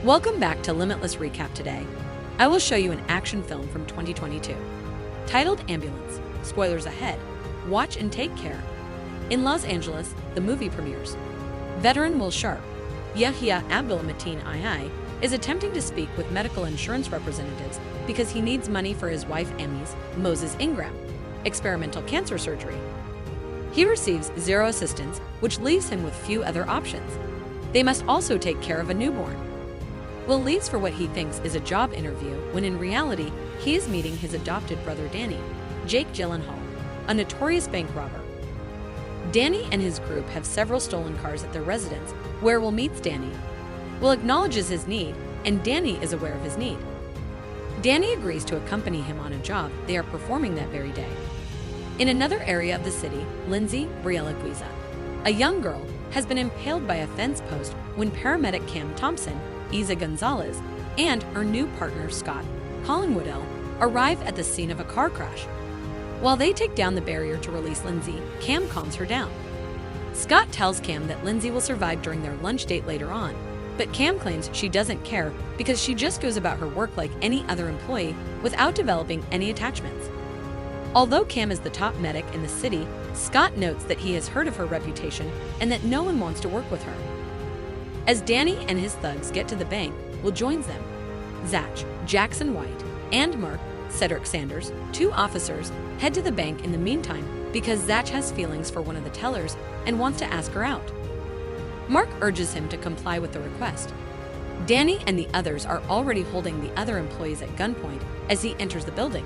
Welcome back to Limitless Recap. Today, I will show you an action film from 2022. Titled Ambulance. Spoilers ahead. Watch and take care. In Los Angeles, the movie premieres. Veteran Will Sharp, Yahya Abdul-Mateen II, is attempting to speak with medical insurance representatives because he needs money for his wife Amy's, Moses Ingram, experimental cancer surgery. He receives zero assistance, which leaves him with few other options. They must also take care of a newborn. Will leaves for what he thinks is a job interview when in reality he is meeting his adopted brother Danny, Jake Gyllenhaal, a notorious bank robber. Danny and his group have several stolen cars at their residence, where Will meets Danny. Will acknowledges his need, and Danny is aware of his need. Danny agrees to accompany him on a job they are performing that very day. In another area of the city, Lindsay Briella Guiza, a young girl, has been impaled by a fence post when paramedic Cam Thompson, Isa Gonzalez, and her new partner Scott Collingwoodell arrive at the scene of a car crash. While they take down the barrier to release Lindsay, Cam calms her down. Scott tells Cam that Lindsay will survive during their lunch date later on, but Cam claims she doesn't care because she just goes about her work like any other employee without developing any attachments. Although Cam is the top medic in the city, Scott notes that he has heard of her reputation and that no one wants to work with her. As Danny and his thugs get to the bank, Will joins them. Zach, Jackson White, and Mark, Cedric Sanders, two officers, head to the bank in the meantime because Zach has feelings for one of the tellers and wants to ask her out. Mark urges him to comply with the request. Danny and the others are already holding the other employees at gunpoint as he enters the building.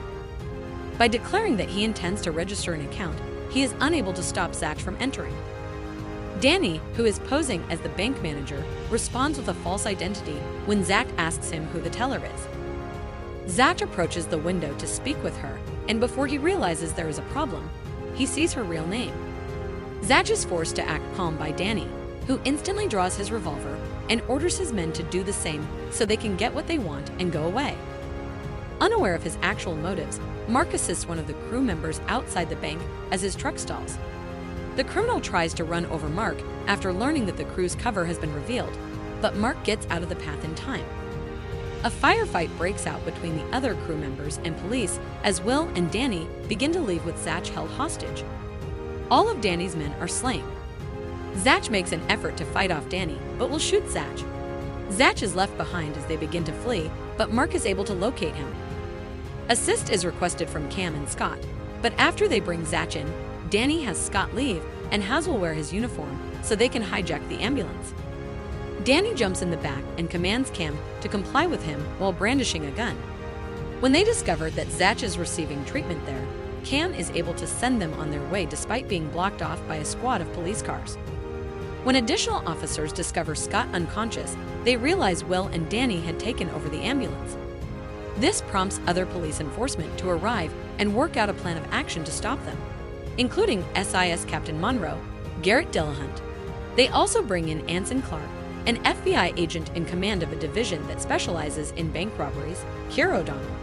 By declaring that he intends to register an account, he is unable to stop Zach from entering. Danny, who is posing as the bank manager, responds with a false identity when Zach asks him who the teller is. Zach approaches the window to speak with her, and before he realizes there is a problem, he sees her real name. Zach is forced to act calm by Danny, who instantly draws his revolver and orders his men to do the same so they can get what they want and go away. Unaware of his actual motives, Mark assists one of the crew members outside the bank as his truck stalls. The criminal tries to run over Mark after learning that the crew's cover has been revealed, but Mark gets out of the path in time. A firefight breaks out between the other crew members and police as Will and Danny begin to leave with Zach held hostage. All of Danny's men are slain. Zach makes an effort to fight off Danny, but will shoot Zach. Zach is left behind as they begin to flee, but Mark is able to locate him. Assist is requested from Cam and Scott, but after they bring Zach in, Danny has Scott leave and has Will wear his uniform so they can hijack the ambulance. Danny jumps in the back and commands Cam to comply with him while brandishing a gun. When they discover that Zach is receiving treatment there, Cam is able to send them on their way despite being blocked off by a squad of police cars. When additional officers discover Scott unconscious, they realize Will and Danny had taken over the ambulance. This prompts other police enforcement to arrive and work out a plan of action to stop them, including SIS Captain Monroe, Garrett Dillahunt. They also bring in Anson Clark, an FBI agent in command of a division that specializes in bank robberies, Keir O'Donnell.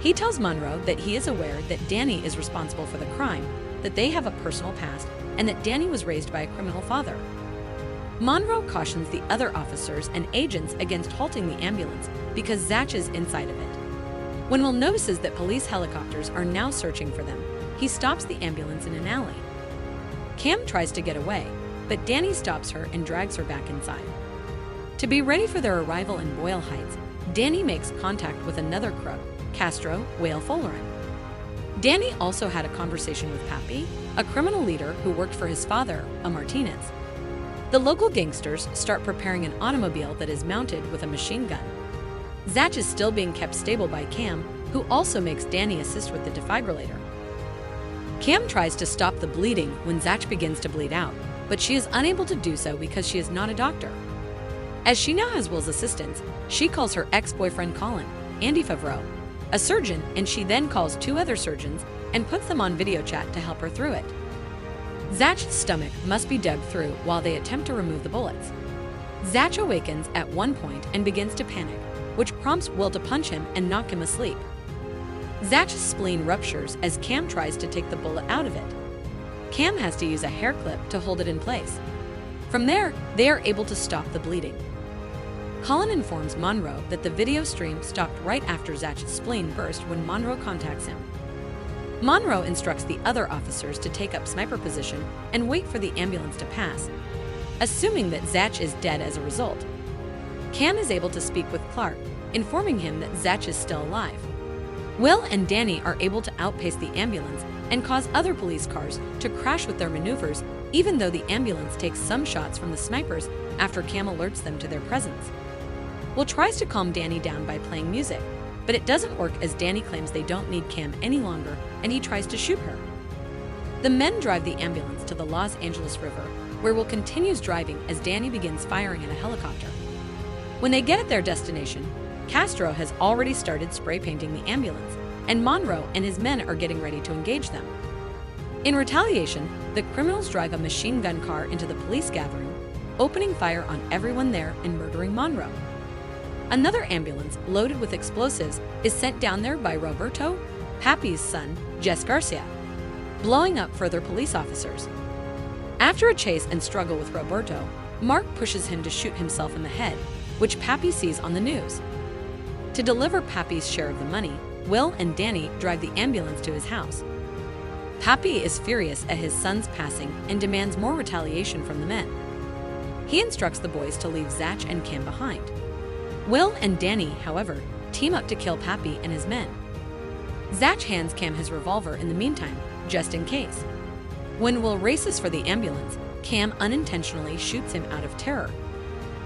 He tells Monroe that he is aware that Danny is responsible for the crime, that they have a personal past, and that Danny was raised by a criminal father. Monroe cautions the other officers and agents against halting the ambulance because Zach is inside of it. When Will notices that police helicopters are now searching for them, he stops the ambulance in an alley. Cam tries to get away, but Danny stops her and drags her back inside. To be ready for their arrival in Boyle Heights, Danny makes contact with another crook, Castro Whale Follerin. Danny also had a conversation with Pappy, a criminal leader who worked for his father, a Martinez. The local gangsters start preparing an automobile that is mounted with a machine gun. Zach is still being kept stable by Cam, who also makes Danny assist with the defibrillator. Cam tries to stop the bleeding when Zach begins to bleed out, but she is unable to do so because she is not a doctor. As she now has Will's assistance, she calls her ex-boyfriend Colin, Andy Favreau, a surgeon, and she then calls two other surgeons and puts them on video chat to help her through it. Zach's stomach must be dug through while they attempt to remove the bullets. Zach awakens at one point and begins to panic, which prompts Will to punch him and knock him asleep. Zach's spleen ruptures as Cam tries to take the bullet out of it. Cam has to use a hair clip to hold it in place. From there, they are able to stop the bleeding. Colin informs Monroe that the video stream stopped right after Zach's spleen burst when Monroe contacts him. Monroe instructs the other officers to take up sniper position and wait for the ambulance to pass, assuming that Zach is dead as a result. Cam is able to speak with Clark, informing him that Zach is still alive. Will and Danny are able to outpace the ambulance and cause other police cars to crash with their maneuvers, even though the ambulance takes some shots from the snipers after Cam alerts them to their presence. Will tries to calm Danny down by playing music, but it doesn't work as Danny claims they don't need Cam any longer and he tries to shoot her. The men drive the ambulance to the Los Angeles River, where Will continues driving as Danny begins firing at a helicopter. When they get at their destination, Castro has already started spray painting the ambulance, and Monroe and his men are getting ready to engage them. In retaliation, the criminals drive a machine gun car into the police gathering, opening fire on everyone there and murdering Monroe. Another ambulance loaded with explosives is sent down there by Roberto, Pappy's son, Jess Garcia, blowing up further police officers. After a chase and struggle with Roberto, Mark pushes him to shoot himself in the head, which Pappy sees on the news. To deliver Pappy's share of the money, Will and Danny drive the ambulance to his house. Pappy is furious at his son's passing and demands more retaliation from the men. He instructs the boys to leave Zach and Cam behind. Will and Danny, however, team up to kill Pappy and his men. Zach hands Cam his revolver in the meantime, just in case. When Will races for the ambulance, Cam unintentionally shoots him out of terror.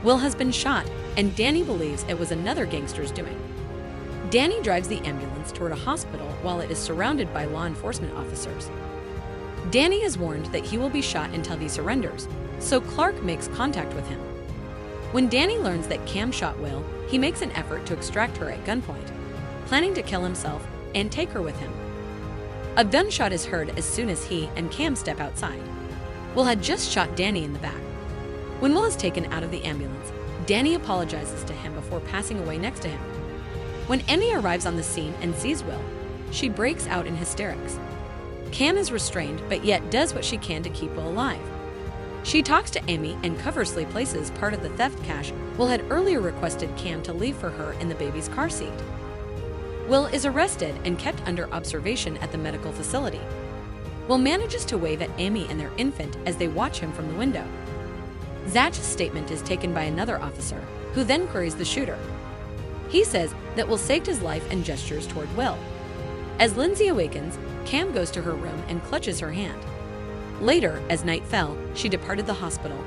Will has been shot, and Danny believes it was another gangster's doing. Danny drives the ambulance toward a hospital while it is surrounded by law enforcement officers. Danny is warned that he will be shot until he surrenders, so Clark makes contact with him. When Danny learns that Cam shot Will, he makes an effort to extract her at gunpoint, planning to kill himself and take her with him. A gunshot is heard as soon as he and Cam step outside. Will had just shot Danny in the back. When Will is taken out of the ambulance, Danny apologizes to him before passing away next to him. When Emmy arrives on the scene and sees Will, she breaks out in hysterics. Cam is restrained, but yet does what she can to keep Will alive. She talks to Amy and covertly places part of the theft cash Will had earlier requested Cam to leave for her in the baby's car seat. Will is arrested and kept under observation at the medical facility. Will manages to wave at Amy and their infant as they watch him from the window. Zach's statement is taken by another officer, who then queries the shooter. He says that Will saved his life and gestures toward Will. As Lindsay awakens, Cam goes to her room and clutches her hand. Later, as night fell, she departed the hospital,